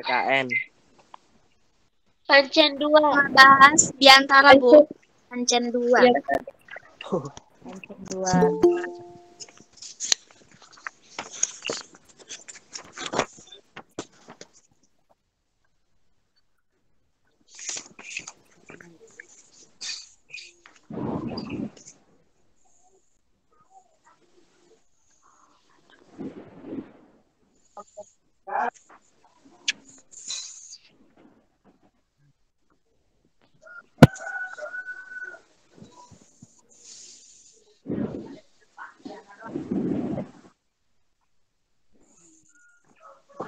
PKN. Pancen 2. Bahas diantara Bu. Pancen 2. Iya. Pancen 2.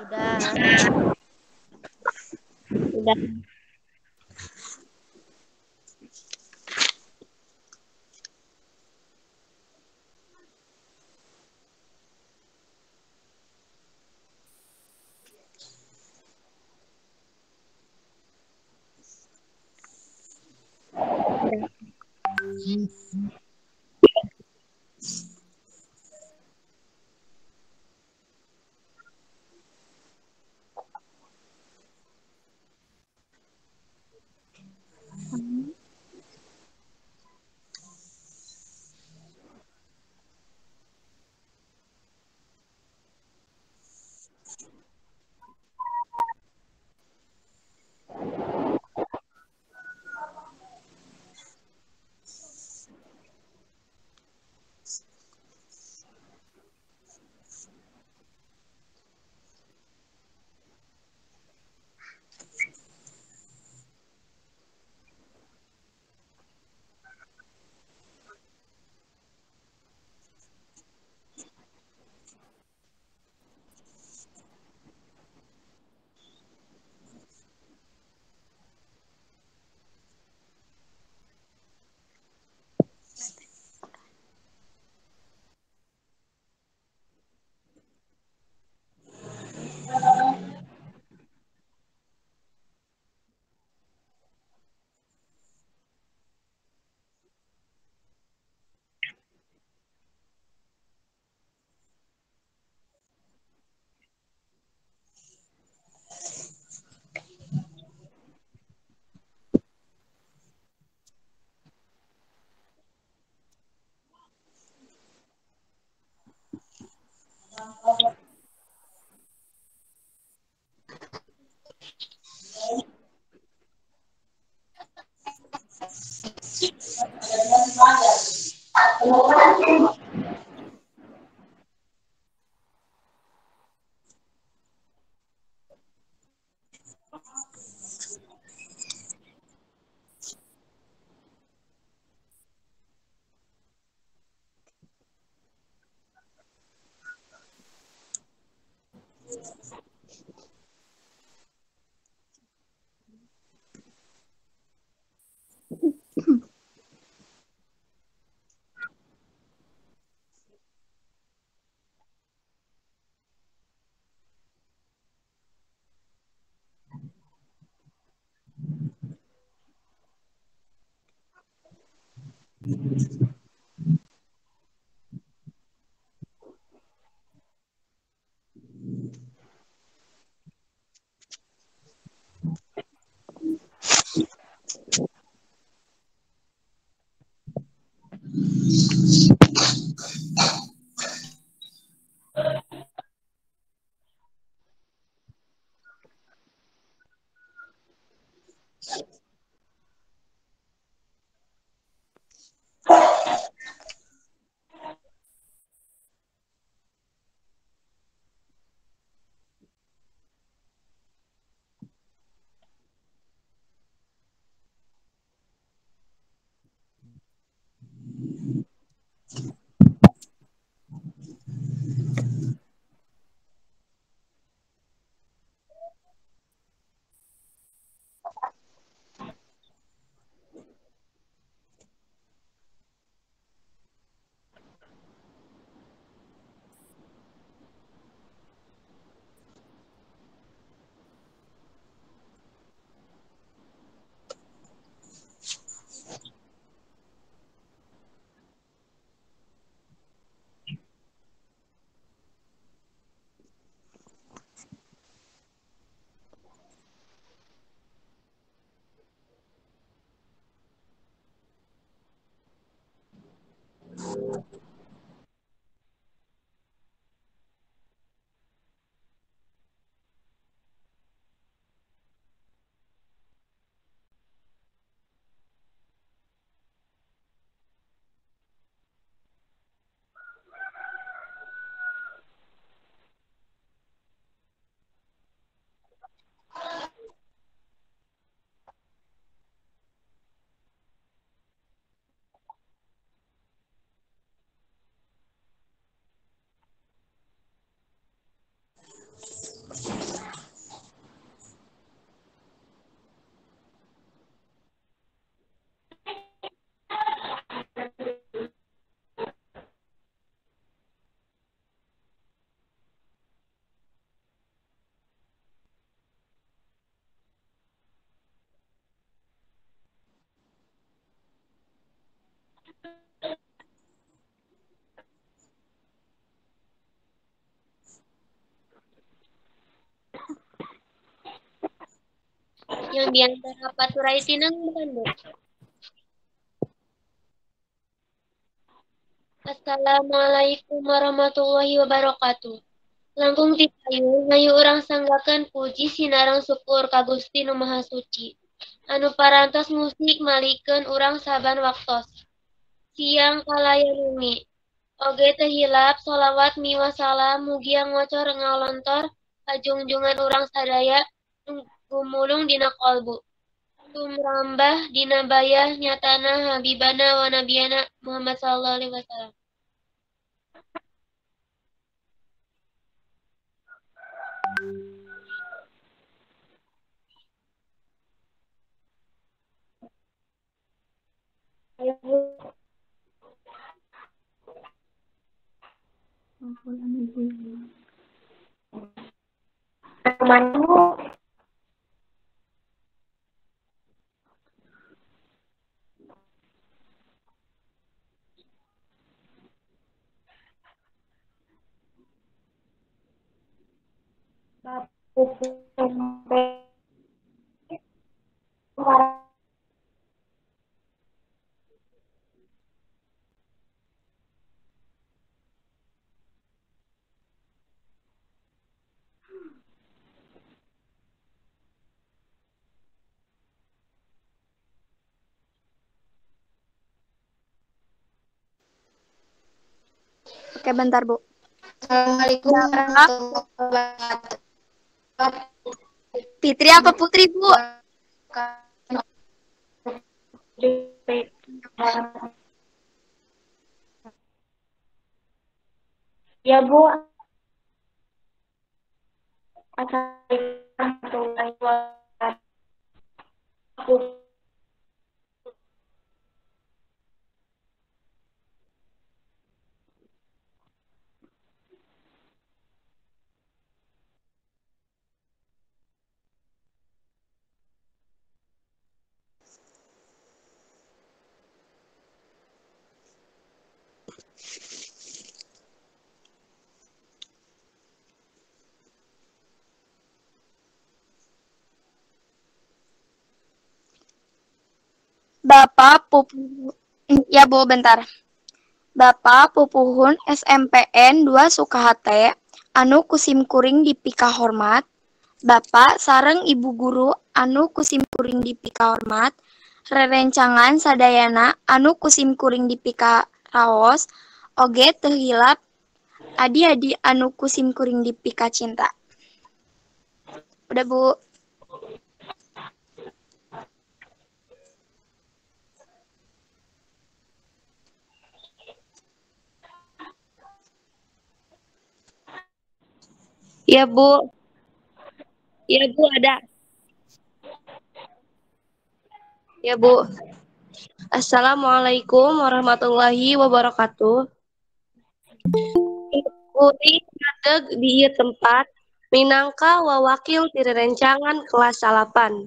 Sudah. Sudah. Yang biantara paturai tineng bukan, Bu? Assalamualaikum warahmatullahi wabarakatuh. Langkung ti payung ngayu urang sanggakeun puji sinareng syukur ka Gusti Nu Maha Suci. Anu parantos musik malikeun urang saban waktos. Siang kalayani. Oge teu hilap sholawat miwah salam mugia ngocor ngalontor kajungjungan urang sadaya gumulung dina kolbu. Tumrambah dina bayah nyatana habibana wa nabiyana Muhammad sallallahu alaihi wasallam. Oke, bentar, Bu. Assalamualaikum warahmatullahi wabarakatuh. Fitri apa Putri, Bu? Ya, Bu. Assalamualaikum warahmatullahi wabarakatuh. Bapak Pupuhun, ya Bu, bentar. Bapak Pupuhun SMPN 2 Sukahate, anu kusim kuring dipika hormat. Bapak sareng Ibu Guru anu kusim kuring dipika hormat. Rerencangan sadayana anu kusim kuring dipika raos. Oge teu hilap adi-adi anu kusim kuring dipika cinta. Udah, Bu. Ya, Bu. Ya, Bu, ada. Ya, Bu. Assalamualaikum warahmatullahi wabarakatuh. Kuring ngadeg di ieu tempat minangka wawakil ti rerencangan kelas 8.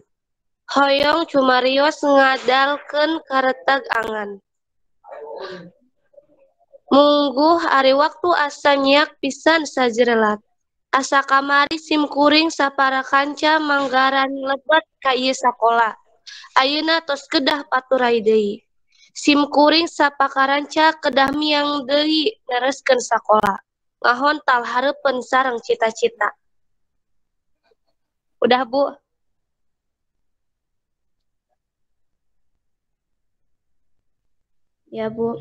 Hoyong cumarios ngadalkeun karetag angan. Mungguh ari waktu asa nyiak pisan sajerelat. Asa kamari sim kuring sapara kanca manggaran lebet ka ieu sakola. Ayeuna tos kedah paturai deui. Sim kuring sapakaranca kedah miang deui nereskeun sakola. Ngahontal hareupeun sareng cita-cita. Udah, Bu. Ya, Bu.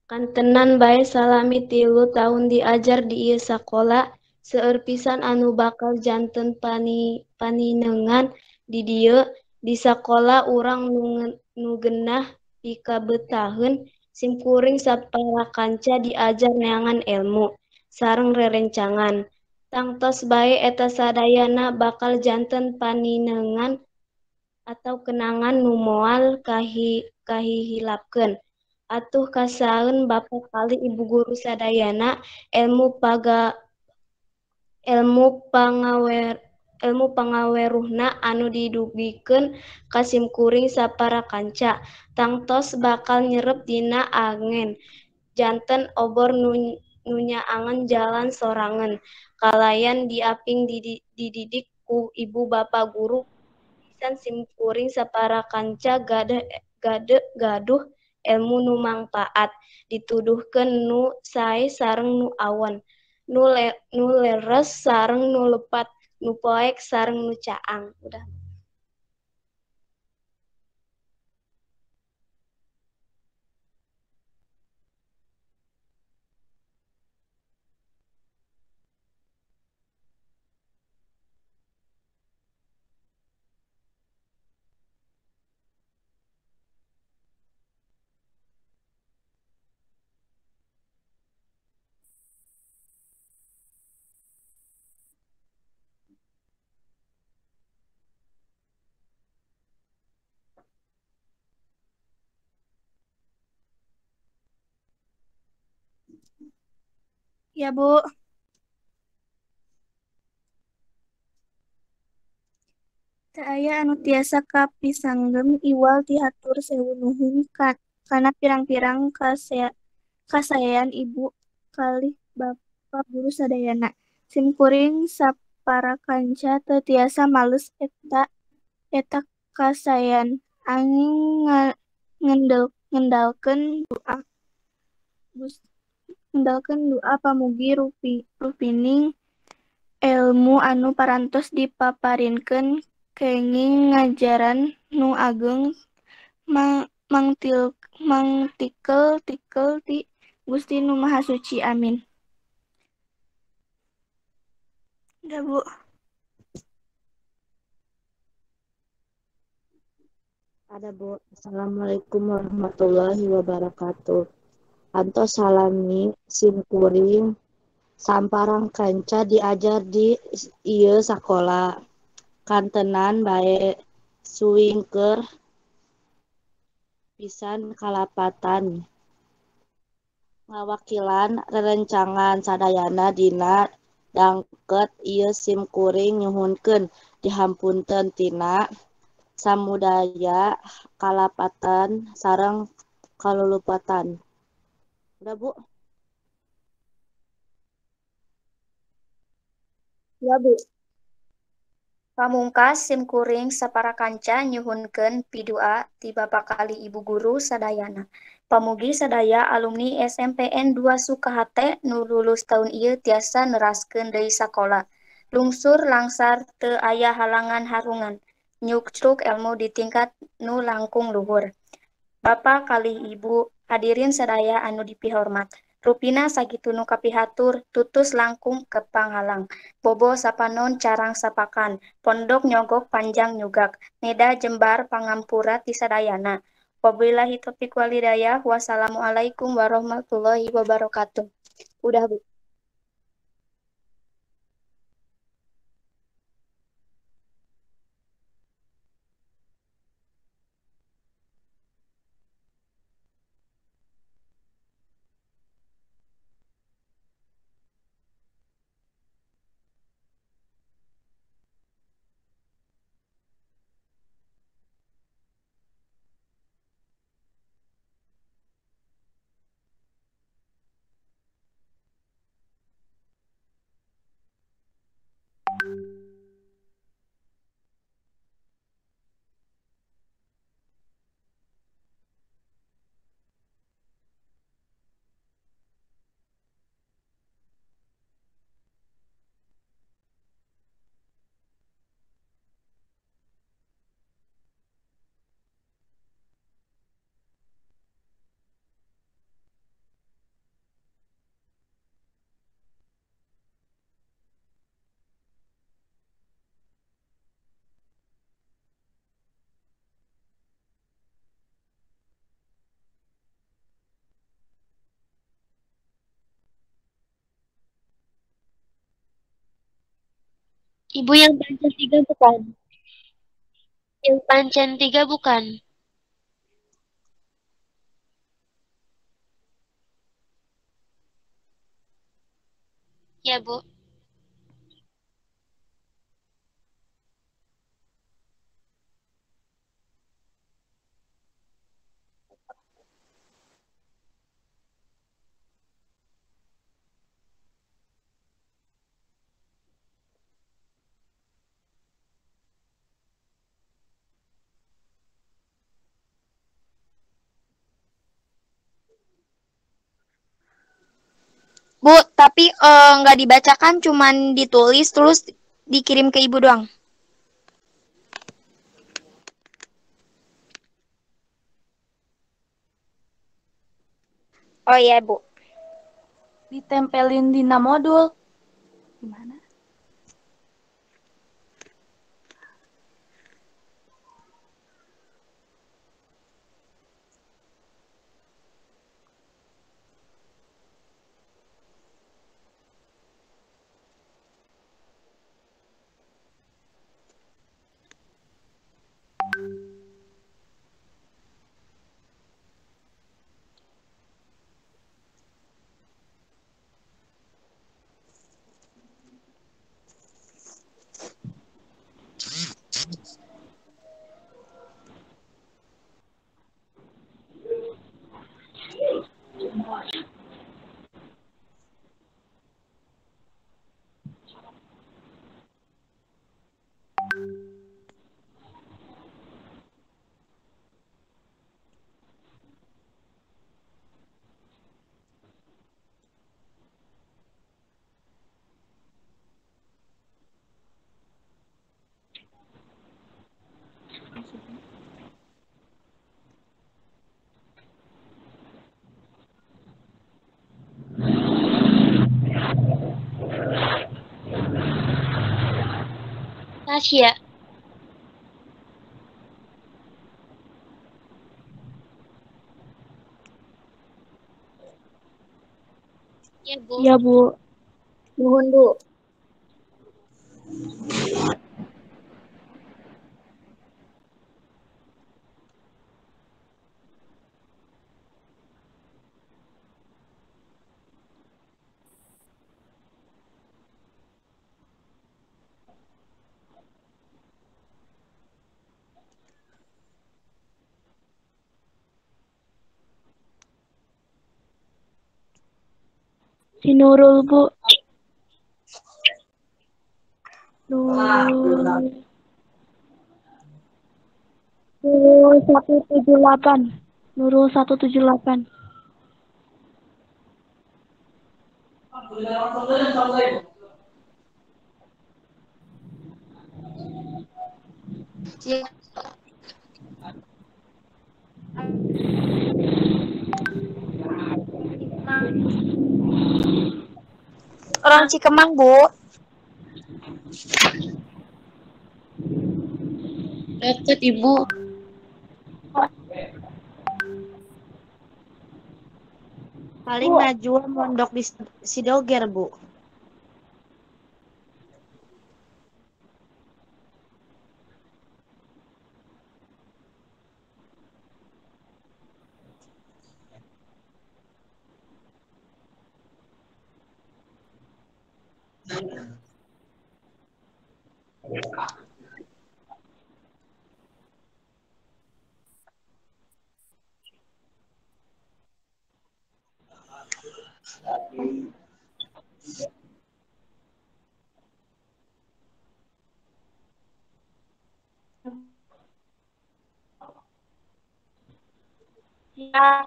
Kantenan bae salami 3 tahun diajar di ieu sakola, seueur pisan anu bakal janten paninengan di dieu. Di sakola urang nu genah pikabetaheun, sim kuring sapara kanca diajar neangan ilmu, sareng rerencangan. Tangtos bae eta sadayana bakal janten paninengan atau kenangan nu moal kahihilapkeun. Atuh kasaeun Bapak kali Ibu Guru sadayana ilmu pangaweruhna anu didugikeun ka sim kuring sapara kanca, tangtos bakal nyerep dina angen. Janten obor nu nyaangan jalan sorangan, kalayan diaping dididik ku ibu bapak guru pisan simkuring saparakanca gaduh ilmu nu mangpaat dituduhkeun nu sae sareng nu awon nu leres sareng nu lepat nu poek sareng nu caang. Udah. Ya, Bu. Teu aya anu tiasa kapisanggem iwal diatur sewu nuhun kana pirang-pirang kasayan ibu kalih bapak guru sadayana. Simkuring saparakanca teu tiasa males eta kasayan anging ngendalkeun doa pamugi rupining elmu anu parantos dipaparinkeun kenging ngajaran nu ageng mangtikel ti Gusti Nu Maha Suci. Amin. Udah, Bu. Ada Bu. Assalamualaikum warahmatullahi wabarakatuh. Antos salami simkuring samparang kanca diajar di ieu sakola. Kantenan bae suwingker pisan kalapatan. Ngawakilan rerencangan sadayana dina dangket ieu simkuring nyuhunkeun dihampunten tina samudaya kalapatan sareng kalulupatan. Udah, Bu. Ya, Bu. Pamungkas simkuring saparakanca nyuhunkeun pidua ti Bapak kali Ibu guru sadayana. Pamugi sadaya alumni SMPN 2 Sukahate nu lulus taun ieu tiasa neraskeun deui sakola. Lungsur langsar teu aya halangan harungan. Nyukcruk ilmu di tingkat nu langkung luhur. Bapak kali Ibu hadirin sadaya anu dipihormat. Rupina sagitu nu kapihatur tutus langkung kepanghalang. Bobo sapanon carang sapakan. Pondok nyogok panjang nyugak. Neda jembar pangampura ti sadayana. Wabillahi taufiq walhidayah. Wassalamualaikum warahmatullahi wabarakatuh. Udah, Bu. Ibu yang pancen tiga bukan? Yang pancen tiga bukan? Ya, Bu. Bu, tapi nggak dibacakan, cuman ditulis terus dikirim ke Ibu doang. Oh iya, Bu. Ditempelin di modul. Gimana? Tasya. Ya, Bu. Ya, Bu. Nuhun, Bu. Si Nurul, Bu. Nurul. Nurul 178. Nurul 178. Orang Cikemang, Bu. Deket, Ibu. Paling Najwa mondok di Sidoger, Bu. Ya,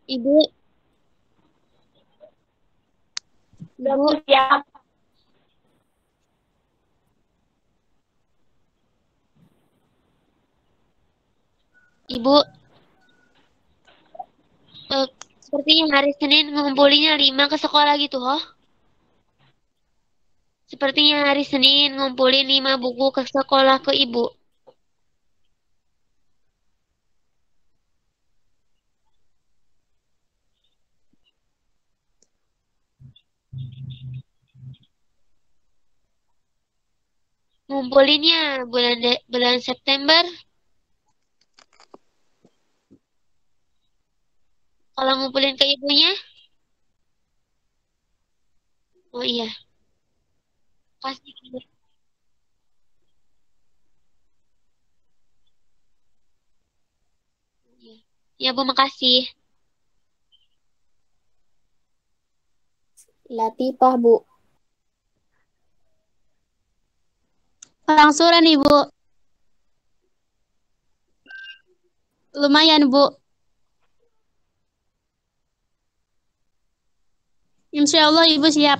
Ibu. Ibu. Siap. Ibu. Sepertinya hari Senin ngumpulinnya 5 ke sekolah gitu, oh. Sepertinya hari Senin ngumpulin 5 buku ke sekolah ke Ibu. Ngumpulinnya bulan September. Kalau ngumpulin ke ibunya, oh iya, pasti. Iya. Ya, Bu, makasih. Latifah, Bu. Pengangsuran, Ibu. Lumayan, Bu. Jam Insya Allah Ibu siap.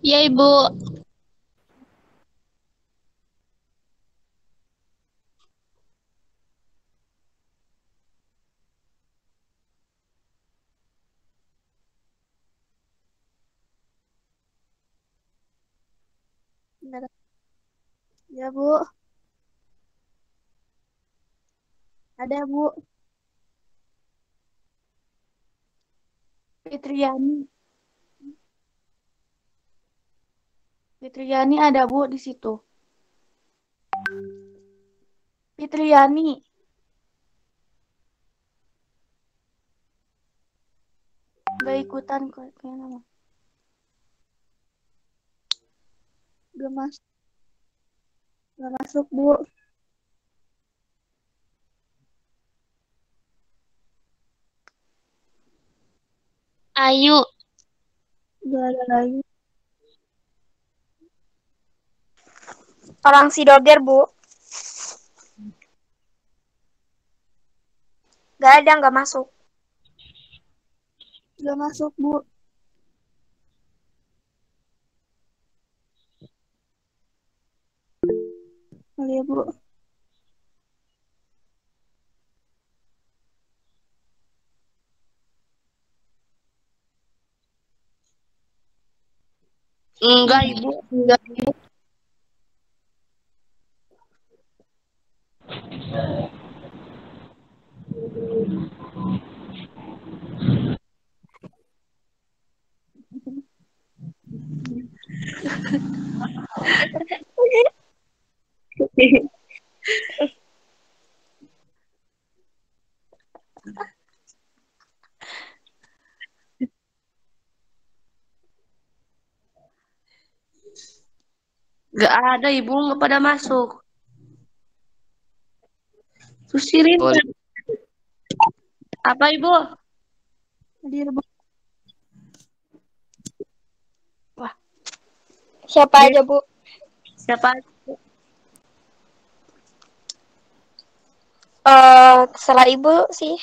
Ya Ibu. Ya, Bu. Ada, Bu. Fitriani. Fitriani ada Bu di situ. Fitriani. Gak ikutan kayaknya nama. Gak masuk, Bu. Ayu. Gak ada lagi. Orang Sidoger, Bu. Gak ada, gak masuk. Gak masuk, Bu. Ya, Bu. Enggak Ibu. Enggak. Gak ada Ibu, nggak pada masuk. Susirin. Apa Ibu? Hadir, Bu. Siapa aja, Bu? Siapa? Terserah Ibu sih.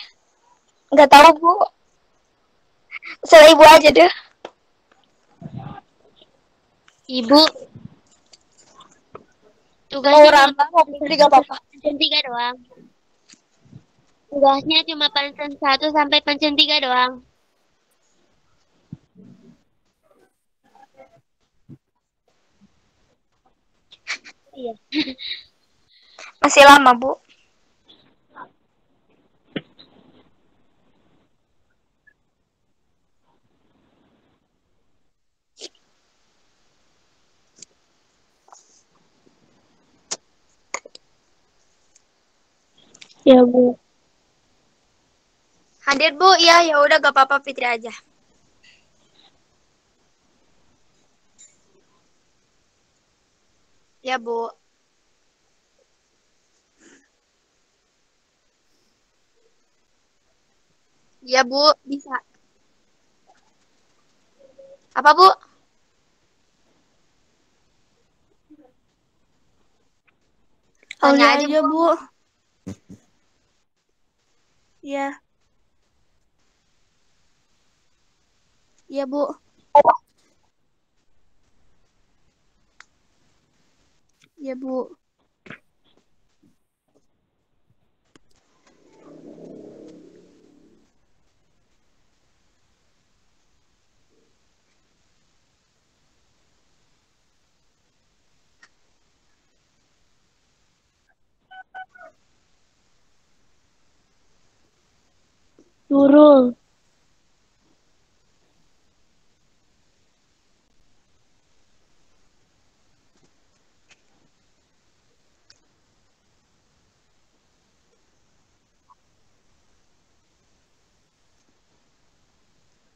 Nggak tahu, Bu. Terserah Ibu aja deh. Ibu. Mau Tugasnya rambah, mau putri gak apa-apa. pancen 3 doang. Tugasnya cuma pancen 1 sampai pancen 3 doang. Iya. Masih lama, Bu. Ya, Bu. Hadir, Bu. Iya, ya udah gak apa-apa, Fitri aja. Ya, Bu. Ya, Bu. Bisa. Apa, Bu? Tanya Aulia aja, Bu. Ya. Ya, Bu. Ya, Bu. Nurul.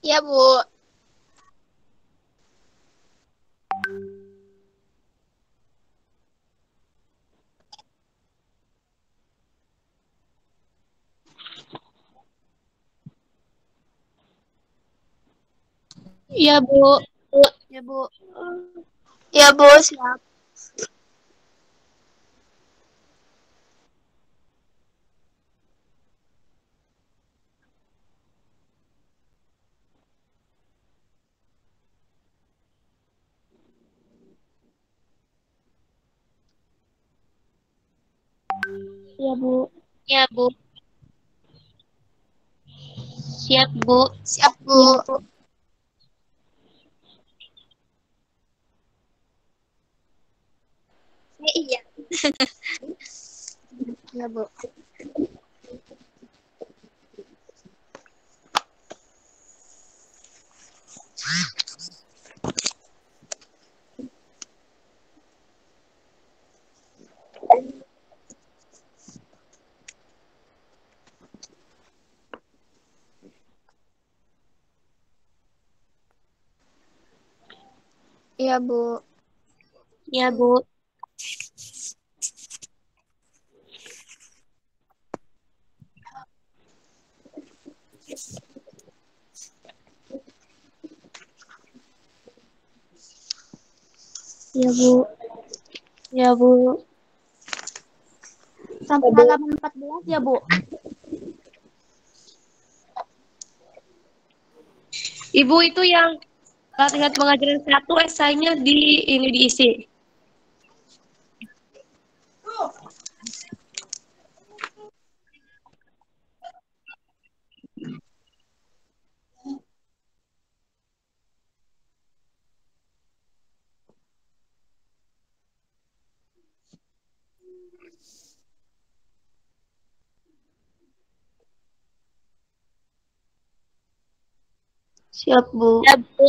Ya, Bu. Iya, Bu. Ya, Bu. Ya, Bu, siap. Ya, Bu. Iya, Bu. Siap, Bu. Siap, Bu. Iya. Ya, Bu. Iya, Bu. Iya, Bu. Ya, Bu. Iya, Bu. Sampai halaman 14 ya, Bu. Ibu itu yang latihan pengajaran 1 esainya di ini diisi. Siap, Bu. Iya, Bu.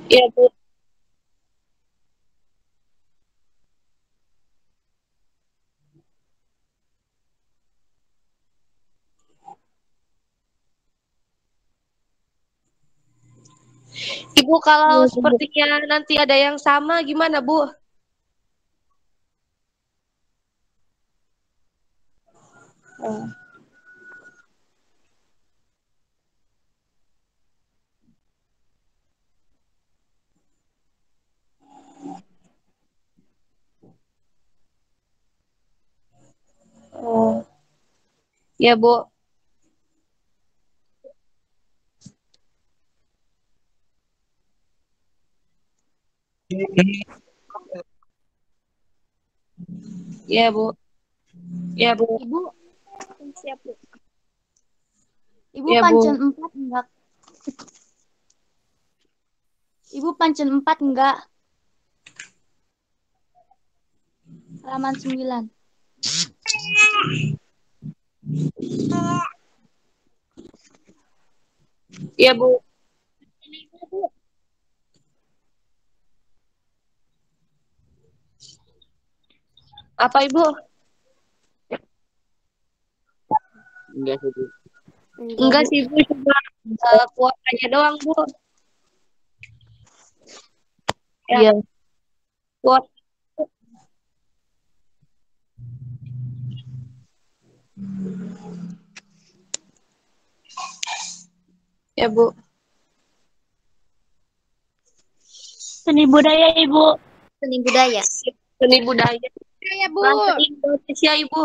Iya, Bu. Ibu kalau Iya, Bu. sepertinya nanti ada yang sama gimana, Bu? Oh, ya, Bu. Ya, Bu. Ya, Bu. Ibu, Siap, Bu. Ibu Ya, pancen Bu. 4 enggak? Ibu pancen 4 enggak? Halaman 9. Ya, Bu. Apa, Ibu? Enggak sih, Bu. Cuma kuotanya doang, Bu. Ya, Iya. kuot. Ya, Bu. Seni budaya, Ibu. Seni budaya. Seni budaya. Ya, Bu. Bahasa Indonesia, Ibu.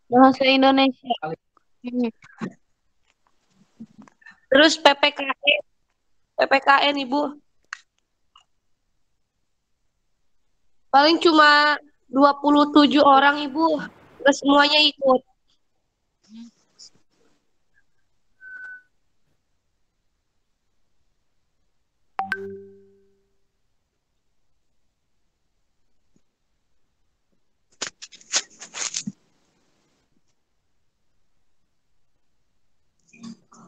Bahasa Indonesia. Terus PPKN. PPKN, Ibu. Paling cuma 27 orang, Ibu. Terus semuanya ikut.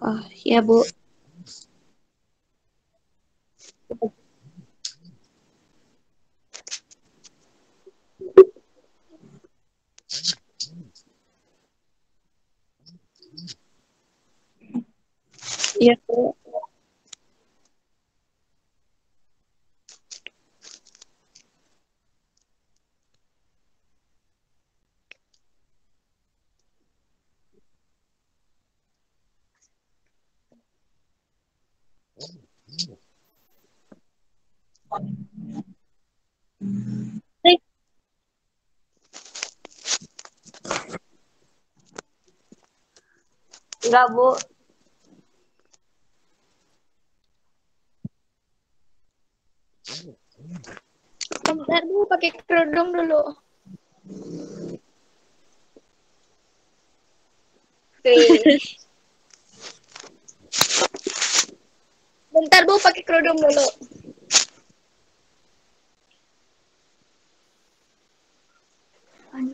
Oh, ya, Bu. Iya, Bu. Enggak, Bu. Bentar, Bu, pakai kerudung dulu. Wih. Bentar, Bu, pakai kerudung dulu.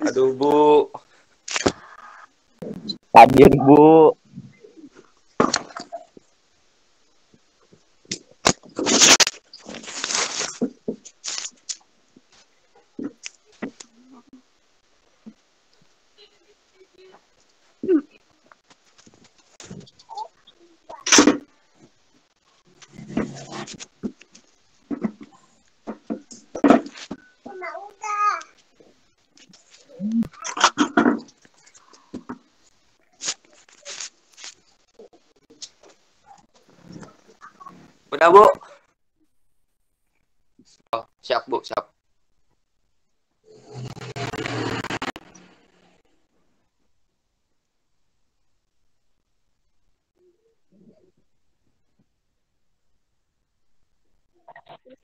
Aduh, Bu. Hadir, Bu. Udah, Bu. Oh, siap, Bu, siap.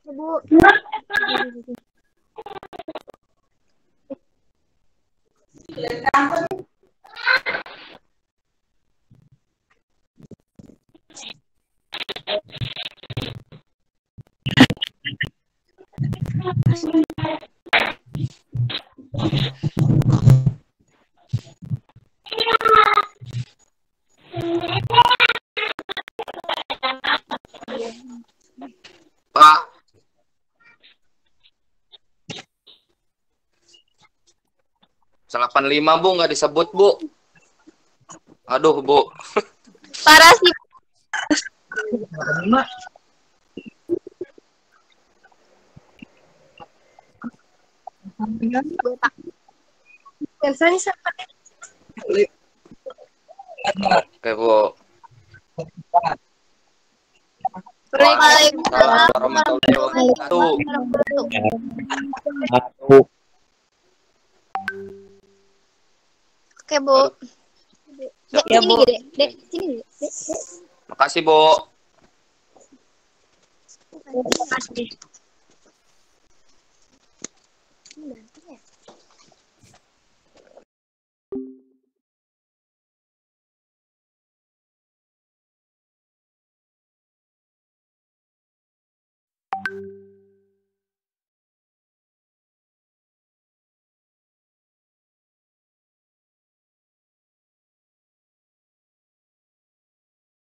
Bu. Pak. Salapan 5, Bu, nggak disebut, Bu. Aduh, Bu. Parah sih. Elsa ini siapa? Oke, Bu. Waalaikumsalam warahmatullahi wabarakatuh. Oke, Bu. Dek, Ya, sini, Bu. Dek. Dek, sini, Dek. Makasih, Bu. Makasih.